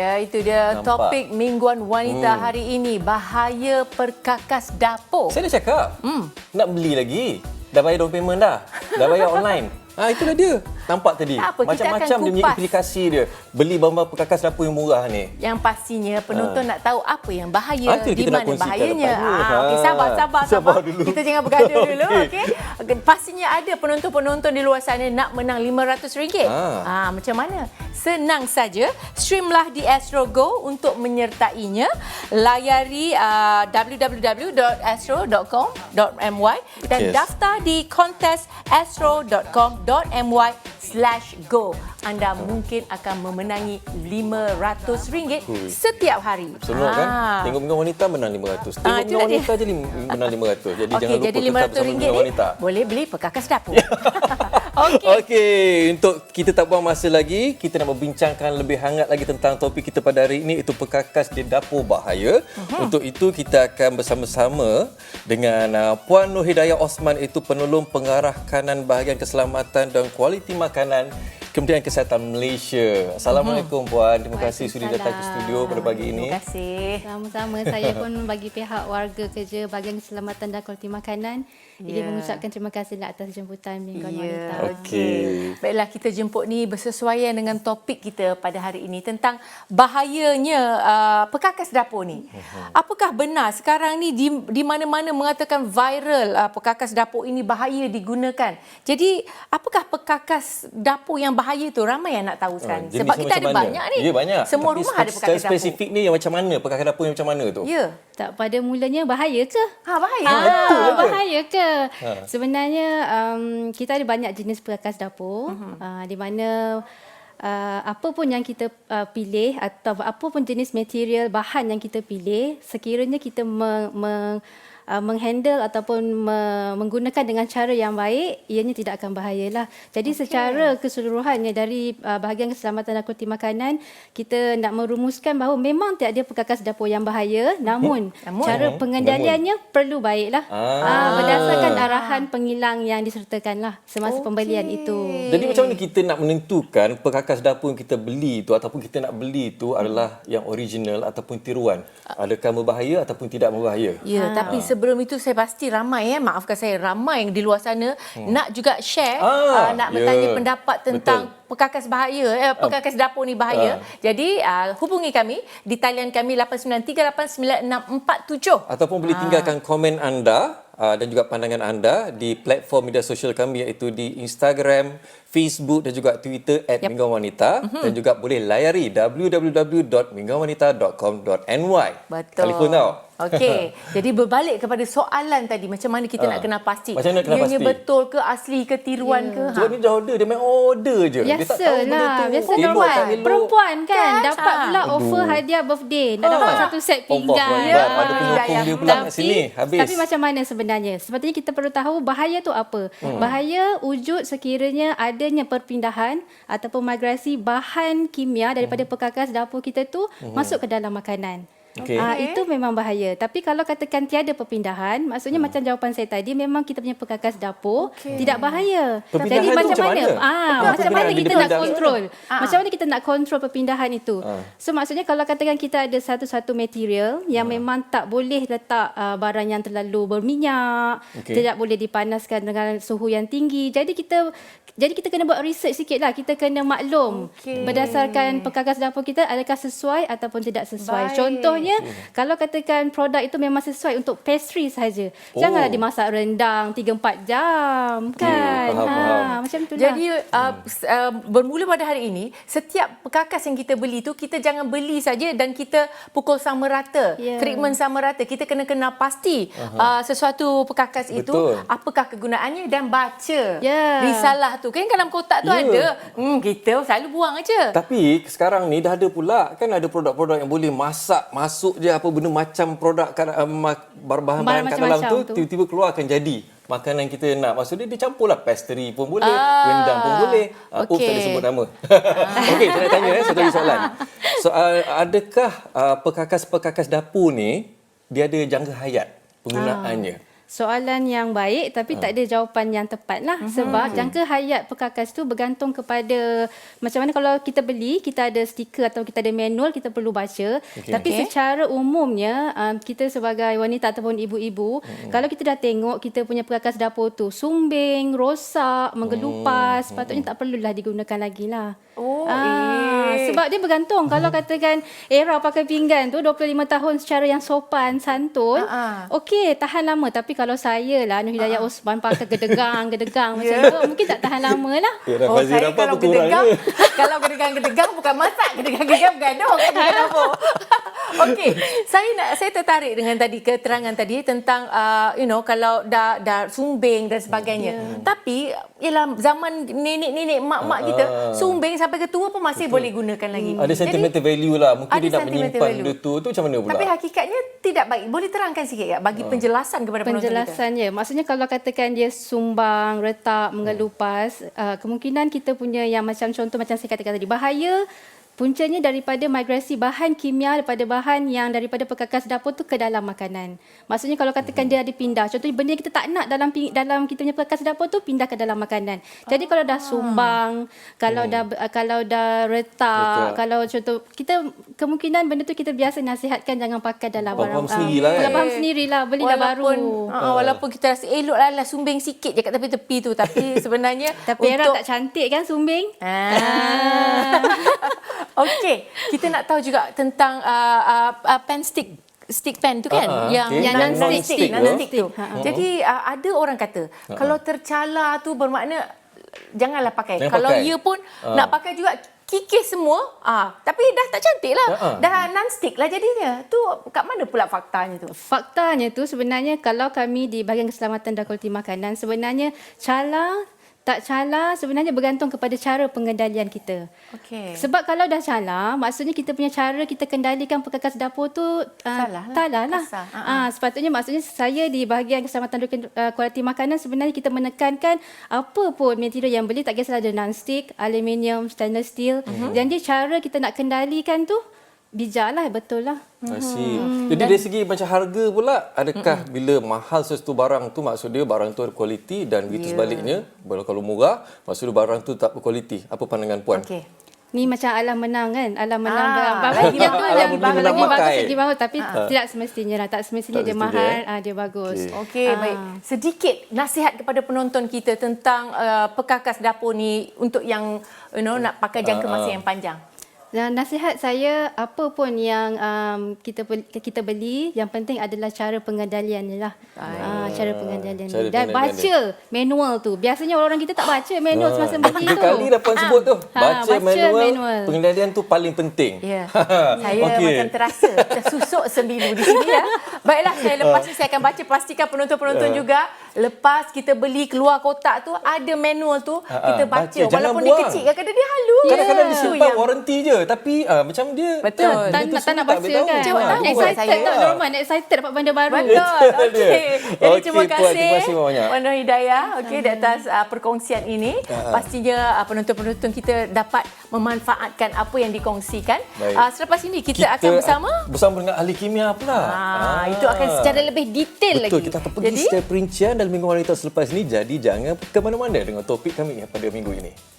Ya, itu dia topik Mingguan Wanita hari ini. Bahaya perkakas dapur. Saya dah cakap, nak beli lagi. Dah bayar down payment dah. Dah bayar online. Itulah dia. Nampak tadi. Macam-macam dia punya implikasi dia. Beli barang-barang perkakas dapur yang murah ni. Yang pastinya penonton nak tahu apa yang bahaya, di mana bahayanya. Okey, sabar dulu. Kita jangan bergaduh dulu, okey. Pastinya ada penonton-penonton di luar sana nak menang RM500. Macam mana? Senang saja. Streamlah di Astro Go untuk menyertainya. Layari www.astro.com.my dan daftar di contestastro.com.my/go. Anda mungkin akan memenangi RM500 setiap hari. Seronok kan? Tengok Mingguan Wanita menang RM500. Tengok Mingguan Wanita je menang RM500. Jadi jangan lupa tetap bersama Mingguan Wanita. Boleh beli perkakas dapur. Okey, untuk kita tak buang masa lagi, kita nak membincangkan lebih hangat lagi tentang topik kita pada hari ini, itu perkakas di dapur bahaya. Untuk itu kita akan bersama-sama dengan Puan Nur Hidayah Osman, itu penolong pengarah kanan bahagian keselamatan dan kualiti makanan Kementerian Kesihatan Malaysia. Assalamualaikum Puan. Terima kasih sudi datang ke studio pada pagi ini. Terima kasih. Sama-sama. Saya pun bagi pihak warga kerja bahagian keselamatan dan kualiti makanan ingin mengucapkan terima kasih atas jemputan Mingguan Wanita. Okey. Baiklah, kita jemput ni bersesuaian dengan topik kita pada hari ini tentang bahayanya perkakas dapur ni. Apakah benar sekarang ni di mana-mana mengatakan viral perkakas dapur ini bahaya digunakan. Jadi, apakah perkakas dapur yang bahaya tu? Ramai yang nak tahu sekarang. Sebab kita ada banyak ni. Ya, banyak. Semua rumah ada perkakas dapur. Spesifik ni yang macam mana? Perkakas dapur yang macam mana tu? Ya. Tak, pada mulanya bahaya ke? Bahaya. Bahaya ke? Sebenarnya kita ada banyak jenis perkakas dapur di mana apa pun yang kita pilih atau apa pun jenis material bahan yang kita pilih, sekiranya kita menghandle ataupun menggunakan dengan cara yang baik, ianya tidak akan bahayalah. Jadi secara keseluruhannya dari bahagian keselamatan dan kualiti makanan, kita nak merumuskan bahawa memang tiada perkakas dapur yang bahaya, namun cara pengendaliannya perlu baiklah. Berdasarkan arahan pengilang yang disertakanlah semasa pembelian itu. Jadi macam mana kita nak menentukan perkakas dapur yang kita beli itu ataupun kita nak beli itu adalah yang original ataupun tiruan? Adakah berbahaya ataupun tidak berbahaya? Ya, tapi sebelum itu saya pasti ramai maafkan saya, ramai yang di luar sana nak juga share, nak bertanya pendapat tentang perkakas bahaya, perkakas dapur ni bahaya. Jadi hubungi kami di talian kami 89389647 ataupun boleh tinggalkan komen anda dan juga pandangan anda di platform media sosial kami, iaitu di Instagram, Facebook dan juga Twitter @Mingguan Wanita, dan juga boleh layari www.mingguanwanita.com.my. Betul. Telefon tau. Okey. Jadi berbalik kepada soalan tadi, macam mana kita nak kena pasti? Macam mana nak kena pasti? Betul ke, asli ke, tiruan ke? Sebab ni dah order, dia main order je. Dia tak tahu benda tu. Biasa perempuan kan dapat pula offer hadiah birthday. Nak dapat satu set pinggan. Ada penyokong dia pula kat sini. Habis. Tapi macam mana sebenarnya? Sepatutnya kita perlu tahu bahaya tu apa. Bahaya wujud sekiranya adanya perpindahan ataupun migrasi bahan kimia daripada perkakas dapur kita tu masuk ke dalam makanan. Itu memang bahaya. Tapi kalau katakan tiada perpindahan, maksudnya macam jawapan saya tadi, memang kita punya perkakas dapur tidak bahaya. Jadi macam mana? Macam mana kita nak kontrol? Macam mana kita nak kontrol perpindahan itu? So maksudnya kalau katakan kita ada satu-satu material yang memang tak boleh letak barang yang terlalu berminyak, tidak boleh dipanaskan dengan suhu yang tinggi. Jadi kita kena buat research sikitlah. Kita kena maklum berdasarkan perkakas dapur kita adakah sesuai ataupun tidak sesuai. Contohnya, kalau katakan produk itu memang sesuai untuk pastry saja, janganlah dimasak rendang 3-4 jam kan. Macam itulah. Jadi bermula pada hari ini, setiap perkakas yang kita beli tu, kita jangan beli saja dan kita pukul sama rata, treatment sama rata. Kita kena kenal pasti sesuatu perkakas itu apakah kegunaannya dan baca risalah tu. Kan dalam kotak tu ada. Kita selalu buang aja. Tapi sekarang ni dah ada pula, kan ada produk-produk yang boleh masuk je apa benda macam produk bahan-bahan kat dalam tu, tiba-tiba keluar akan jadi makanan kita nak. Maksudnya dia campurlah pastry pun boleh, rendang pun boleh. Tak boleh sebut nama. Okey, saya nak tanya satu lagi soalan. Adakah perkakas-perkakas dapur ni dia ada jangka hayat penggunaannya? Soalan yang baik tapi tak ada jawapan yang tepat lah. Sebab jangka hayat perkakas tu bergantung kepada macam mana kalau kita beli, kita ada stiker atau kita ada manual, kita perlu baca. Tapi secara umumnya kita sebagai wanita ataupun ibu-ibu, kalau kita dah tengok kita punya perkakas dapur tu sumbing, rosak, menggelupas, patutnya tak perlulah digunakan lagi lah. Sebab dia bergantung. Kalau katakan era pakai pinggan tu 25 tahun secara yang sopan, santun, okey, tahan lama. Tapi kalau saya lah, Nur Hidayah Osman pakai gedegang macam tu, mungkin tak tahan lama lah. Saya kalau gedegang, kalau gedegang bukan masak, gedegang bergaduh kat dalam dapur. Okey, saya tertarik dengan tadi keterangan tadi tentang kalau dah sumbing dan sebagainya. Tapi ialah zaman nenek-nenek, mak-mak kita, sumbing sampai ke tua pun masih boleh gunakan lagi. Ada sentimental value lah. Mungkin dia nak menyimpan benda tu macam mana pula? Tapi hakikatnya tidak baik. Boleh terangkan sikit tak bagi penjelasan kepada penonton kita? Penjelasannya, maksudnya kalau katakan dia sumbang, retak, menggelupas, kemungkinan kita punya yang macam contoh macam saya katakan tadi, bahaya puncanya daripada migrasi bahan kimia daripada bahan yang daripada perkakas dapur tu ke dalam makanan. Maksudnya kalau katakan dia ada pindah, contohnya benda yang kita tak nak dalam kita punya perkakas dapur tu pindah ke dalam makanan. Jadi kalau dah sumbang, kalau dah retak, kalau contoh kita kemungkinan benda tu kita biasa nasihatkan jangan pakai dalam barang. Faham sendirilah, belilah baru. Walaupun kita rasa eloklah sumbing sikit je kat tepi-tepi tu, tapi sebenarnya tapi Era tak cantik kan sumbing? Okey, kita nak tahu juga tentang pan stick pan tu kan, yang non-stick tu. Jadi ada orang kata kalau tercala tu bermakna janganlah pakai. Kalau ia pun nak pakai juga kikis semua, tapi dah tak cantik lah. Dah non-stick lah jadinya. Tu kat mana pula faktanya tu? Faktanya tu sebenarnya kalau kami di bahagian keselamatan dan kualiti makanan, sebenarnya tak cala sebenarnya bergantung kepada cara pengendalian kita. Sebab kalau dah cala, maksudnya kita punya cara kita kendalikan perkakas dapur tu salah lah. Sepatutnya maksudnya saya di bahagian keselamatan kualiti makanan sebenarnya kita menekankan apa pun material yang beli, tak kisah ada non-stick, aluminium, stainless steel. Jadi cara kita nak kendalikan tu bijaklah, betul lah. Jadi dari segi macam harga pula, adakah bila mahal sesuatu barang tu maksud dia barang tu ada kualiti, dan begitu sebaliknya kalau murah maksud dia barang tu tak berkualiti? Apa pandangan puan? Ni macam alam menang kan, alam menang lagi bagus lagi bagus, tapi tidak semestinya lah, tak semestinya dia mahal dia bagus. Baik. Sedikit nasihat kepada penonton kita tentang perkakas dapur ni untuk yang nak pakai jangka masa yang panjang. Dan nasihat saya, apa pun yang kita beli, yang penting adalah cara pengendaliannya lah. Cara pengendalian. Dan baca manual tu. Biasanya orang kita tak baca manual semasa beli tu. 3 kali dah puan sebut tu. Baca manual. Pengendalian tu paling penting. Ya. Saya macam tersusuk sembilu di sini ya. Baiklah, lepas ni saya akan baca, pastikan penonton-penonton juga. Lepas kita beli keluar kotak tu, ada manual tu, kita baca. Walaupun dia kecil, kadang-kadang dia halus. Kadang-kadang disimpan warranty je. Tapi macam dia betul, tak nak baca kan. Excited tak Norman, excited dapat benda baru. Betul. Jadi terima kasih banyak Puan Nur Hidayah di atas perkongsian ini. Pastinya penonton-penonton kita dapat memanfaatkan apa yang dikongsikan. Selepas ini kita akan bersama dengan ahli kimia pula. Itu akan secara lebih detail lagi. Betul, kita akan pergi secara perincian dalam minggu wanita selepas ini. Jadi jangan ke mana-mana dengan topik kami pada minggu ini.